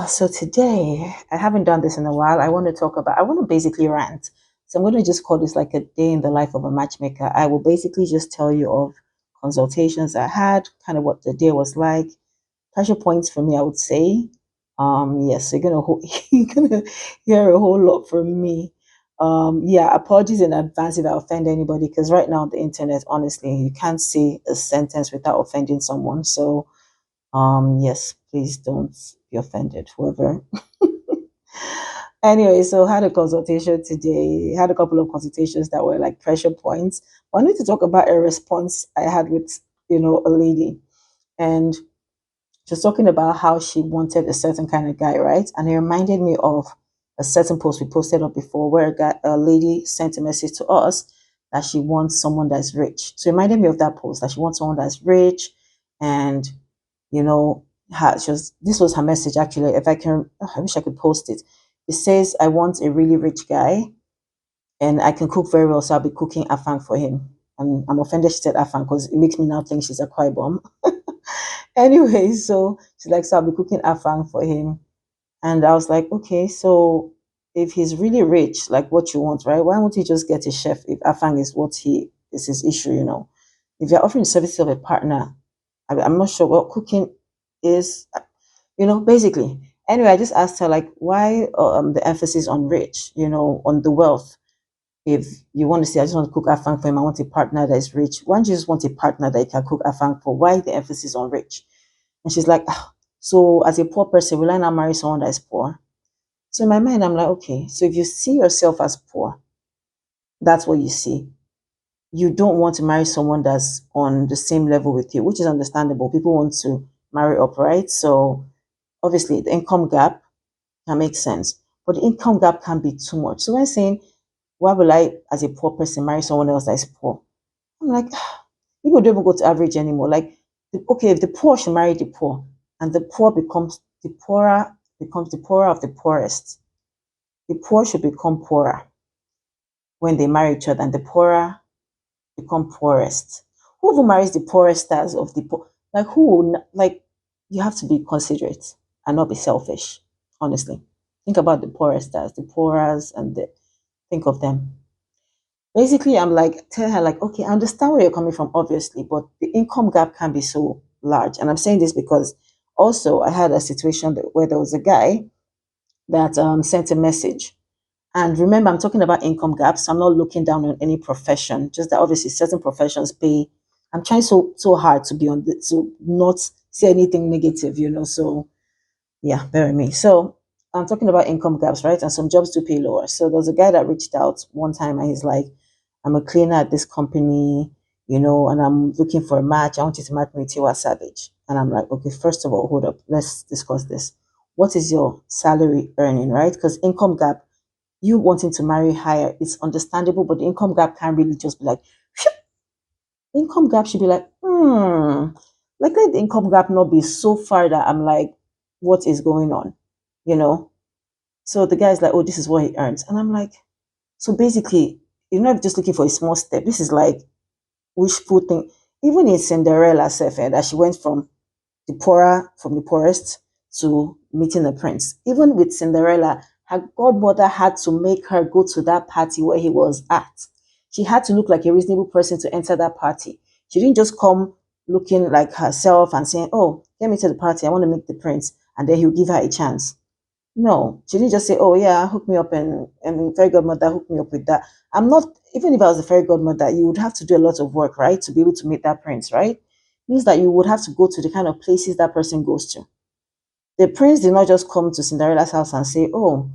So today, I haven't done this in a while. I want to basically rant. So I'm going to just call this like a day in the life of a matchmaker. I will basically just tell you of consultations I had, kind of what the day was like, pressure points for me, I would say. Yes, so you're gonna hear a whole lot from me. Yeah, apologies in advance if I offend anybody, because right now on the internet, honestly, you can't say a sentence without offending someone. So yes, please don't be offended, whoever. Anyway, so had a consultation today, had a couple of consultations that were like pressure points. I need to talk about a response I had with, a lady. And she was talking about how she wanted a certain kind of guy, right? And it reminded me of a certain post we posted up before where a lady sent a message to us that she wants someone that's rich. So it reminded me of that post that she wants someone that's rich and you know, this was her message actually. If I can, I wish I could post it. It says, I want a really rich guy and I can cook very well, so I'll be cooking afang for him. And I'm offended she said afang because it makes me now think she's a cry bomb. Anyway, so she's like, so I'll be cooking afang for him. And I was like, okay, so if he's really rich, like what you want, right? Why won't he just get a chef if afang is what he is his issue? If you're offering the services of a partner, I'm not sure what cooking is, basically. Anyway, I just asked her, like, why the emphasis on rich, on the wealth. If you want to say, I just want to cook afang for him, I want a partner that is rich. Why don't you just want a partner that you can cook afang for? Why the emphasis on rich? And she's like, so as a poor person, will I not marry someone that is poor? So in my mind, I'm like, okay, so if you see yourself as poor, that's what you see. You don't want to marry someone that's on the same level with you, which is understandable. People want to marry up, right? So obviously the income gap can make sense, but the income gap can be too much. So when saying, why will I, as a poor person, marry someone else that is poor? I'm like, people don't even go to average anymore. Like, okay, if the poor should marry the poor, and the poor becomes the poorer of the poorest, the poor should become poorer when they marry each other, and the poorer become poorest. Who even marries the poorest stars of the poor? Like who? Like you have to be considerate and not be selfish. Honestly, think about the poorest stars, the poorest, and think of them. Basically, I'm like telling her like, okay, I understand where you're coming from, obviously, but the income gap can be so large. And I'm saying this because also I had a situation where there was a guy that sent a message. And remember, I'm talking about income gaps. So I'm not looking down on any profession. Just that obviously certain professions pay. I'm trying so hard to be on the to not say anything negative. So yeah, bear with me. So I'm talking about income gaps, right? And some jobs do pay lower. So there was a guy that reached out one time and he's like, I'm a cleaner at this company, and I'm looking for a match. I want you to match me with Tiwa Savage. And I'm like, okay, first of all, hold up. Let's discuss this. What is your salary earning, right? Because income gap, you wanting to marry higher, it's understandable, but the income gap can't really just be like, phew. The income gap should be like, like let the income gap not be so far that I'm like, what is going on? You know? So the guy's like, oh, this is what he earns. And I'm like, so basically, you're not just looking for a small step. This is like wishful thing. Even in Cinderella self, that she went from the poorest to meeting the prince. Even with Cinderella, her godmother had to make her go to that party where he was at. She had to look like a reasonable person to enter that party. She didn't just come looking like herself and saying, oh, get me to the party. I want to meet the prince. And then he'll give her a chance. No, she didn't just say, "Oh yeah, hook me up and fairy godmother hook me up with that." I'm not even if I was a fairy godmother, you would have to do a lot of work, right, to be able to meet that prince, right? Means that you would have to go to the kind of places that person goes to. The prince did not just come to Cinderella's house and say, "Oh,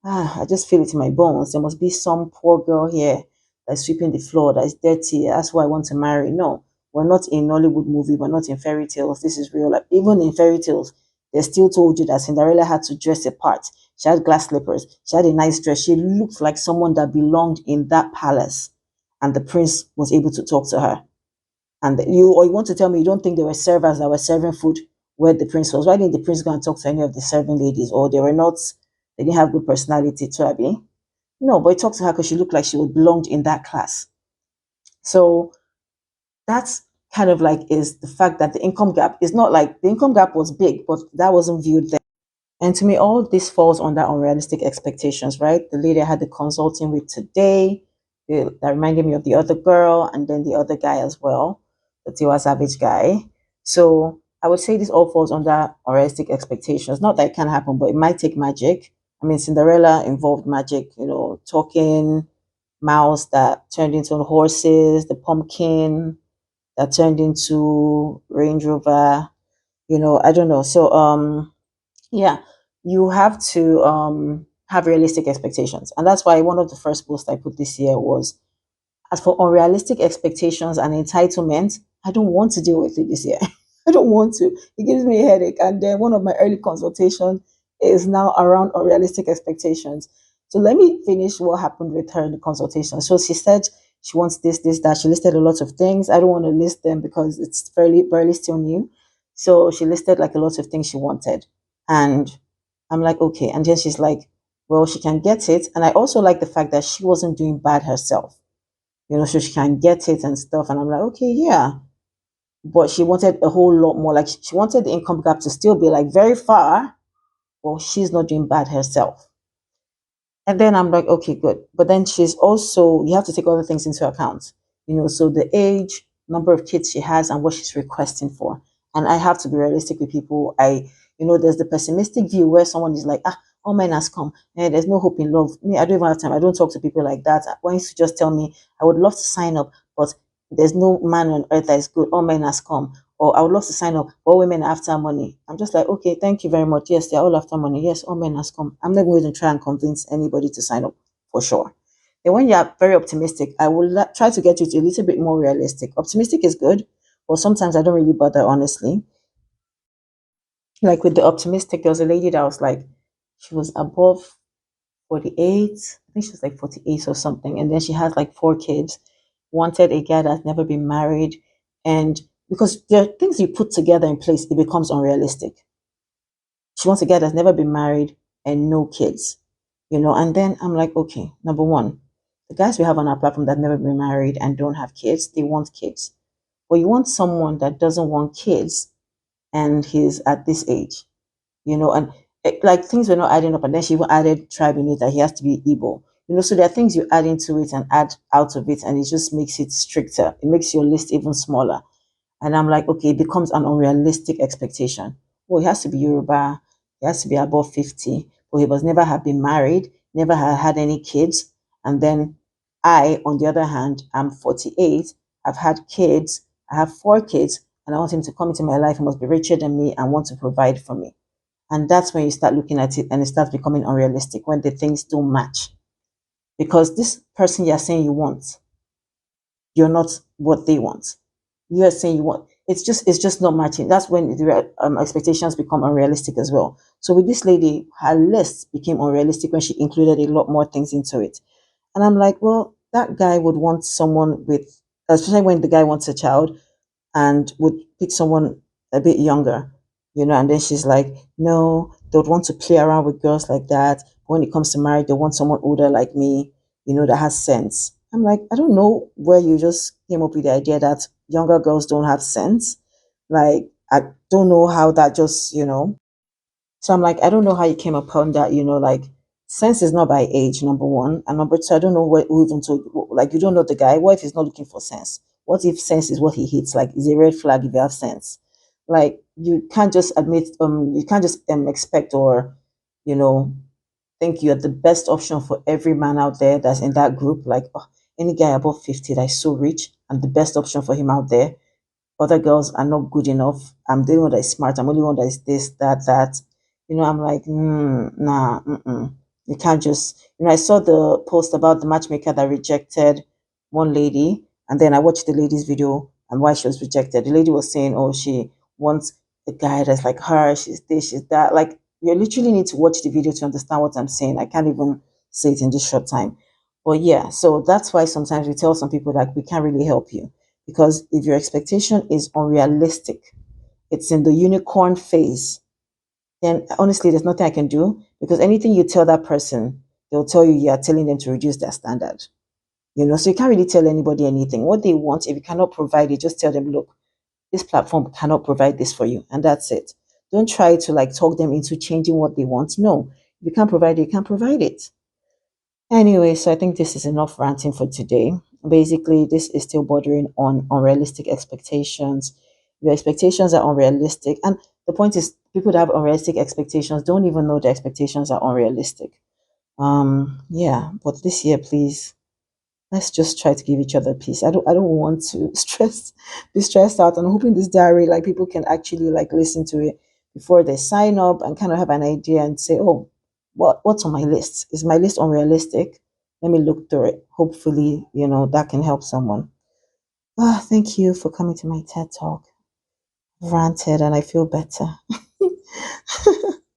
I just feel it in my bones. There must be some poor girl here that's sweeping the floor that is dirty. That's who I want to marry." No, we're not in Nollywood movie. We're not in fairy tales. This is real life. Even in fairy tales, they still told you that Cinderella had to dress a part. She had glass slippers. She had a nice dress. She looked like someone that belonged in that palace, and the prince was able to talk to her. And you want to tell me you don't think there were servers that were serving food where the prince was? Why didn't the prince go and talk to any of the serving ladies? Or they didn't have good personality to Abby? No, but he talked to her because she looked like she would belonged in that class. So that's kind of like is the fact that the income gap is not like the income gap was big, but that wasn't viewed there. And to me, all this falls under unrealistic expectations, right? The lady I had the consulting with today, that reminded me of the other girl, and then the other guy as well, the Tiwa Savage guy. So I would say this all falls under unrealistic expectations. Not that it can happen, but it might take magic. I mean, Cinderella involved magic, talking mouse that turned into horses, the pumpkin that turned into Range Rover, I don't know. So yeah, you have to have realistic expectations. And that's why one of the first posts I put this year was, as for unrealistic expectations and entitlement, I don't want to deal with it this year. I don't want to. It gives me a headache. And then one of my early consultations is now around unrealistic expectations. So let me finish what happened with her in the consultation. So she said she wants this, that. She listed a lot of things. I don't want to list them because it's fairly barely still new. So she listed like a lot of things she wanted. And I'm like, okay. And then she's like, well, she can get it. And I also like the fact that she wasn't doing bad herself, so she can get it and stuff. And I'm like, okay, yeah. But she wanted a whole lot more. Like she wanted the income gap to still be like very far, but she's not doing bad herself. And then I'm like, okay, good. But then she's also, you have to take other things into account, so the age, number of kids she has, and what she's requesting for. And I have to be realistic with people. There's the pessimistic view where someone is like, all men has come, and there's no hope in love. Me, I don't even have time. I don't talk to people like that. Why don't you just tell me, I would love to sign up, but there's no man on earth that is good. All men has come. Or I would love to sign up. All women are after money. I'm just like, okay, thank you very much. Yes, they're all after money. Yes, all men has come. I'm not going to try and convince anybody to sign up for sure. Then when you're very optimistic, I will try to get you to a little bit more realistic. Optimistic is good, but sometimes I don't really bother, honestly. Like with the optimistic, there was a lady that was like, she was above 48. I think she was like 48 or something. And then she has like 4 kids, wanted a guy that's never been married. And because there are things you put together in place, it becomes unrealistic. She wants a guy that's never been married and no kids, And then I'm like, okay, number one, the guys we have on our platform that never been married and don't have kids, they want kids. But you want someone that doesn't want kids and he's at this age, and like things were not adding up. And then she even added tribe in it that he has to be Igbo, so there are things you add into it and add out of it, and it just makes it stricter. It makes your list even smaller. And I'm like, okay, it becomes an unrealistic expectation. Well, he has to be Yoruba, he has to be above 50, but he was never have been married, never had any kids. And then I, on the other hand, I'm 48, I've had kids, I have 4 kids, and I want him to come into my life. He must be richer than me and want to provide for me. And that's when you start looking at it and it starts becoming unrealistic when the things don't match. Because this person you're saying you want, you're not what they want. You're saying you want, it's just not matching. That's when the expectations become unrealistic as well. So with this lady, her list became unrealistic when she included a lot more things into it. And I'm like, well, that guy would want someone with, especially when the guy wants a child, and would pick someone a bit younger, and then she's like, no, they would want to play around with girls like that. When it comes to marriage, they want someone older like me, that has sense. I'm like, I don't know where you just came up with the idea that younger girls don't have sense. Like, I don't know how that just. So I'm like, I don't know how you came upon that, like sense is not by age, number one. And number two, I don't know what who even told, like, you don't know the guy. What if he's not looking for sense? What if sense is what he hates? Like, is a red flag if you have sense? Like, you can't just expect or, you know, think you're the best option for every man out there that's in that group. Like, oh, any guy above 50 that is so rich, I'm the best option for him out there. Other girls are not good enough. I'm the only one that is smart. I'm the only one that is this, that, that. I'm like, nah, mm-mm. You can't just, I saw the post about the matchmaker that rejected one lady, and then I watched the lady's video and why she was rejected. The lady was saying, oh, she wants a guy that's like her, she's this, she's that. Like, you literally need to watch the video to understand what I'm saying. I can't even say it in this short time. But yeah, so that's why sometimes we tell some people that we can't really help you, because if your expectation is unrealistic, it's in the unicorn phase, then honestly, there's nothing I can do, because anything you tell that person, they'll tell you are telling them to reduce their standard. So you can't really tell anybody anything. What they want, if you cannot provide it, just tell them, look, this platform cannot provide this for you, and that's it. Don't try to like talk them into changing what they want. No, if you can't provide it, you can't provide it. Anyway, so I think this is enough ranting for today. Basically, this is still bordering on unrealistic expectations. Your expectations are unrealistic. And the point is, people that have unrealistic expectations don't even know the expectations are unrealistic. Yeah, but this year, please, let's just try to give each other peace. I don't want to be stressed out. I'm hoping this diary, like people can actually like listen to it before they sign up and kind of have an idea and say, oh, what's on my list? Is my list unrealistic? Let me look through it. Hopefully, that can help someone. Thank you for coming to my TED talk. Ranted and I feel better.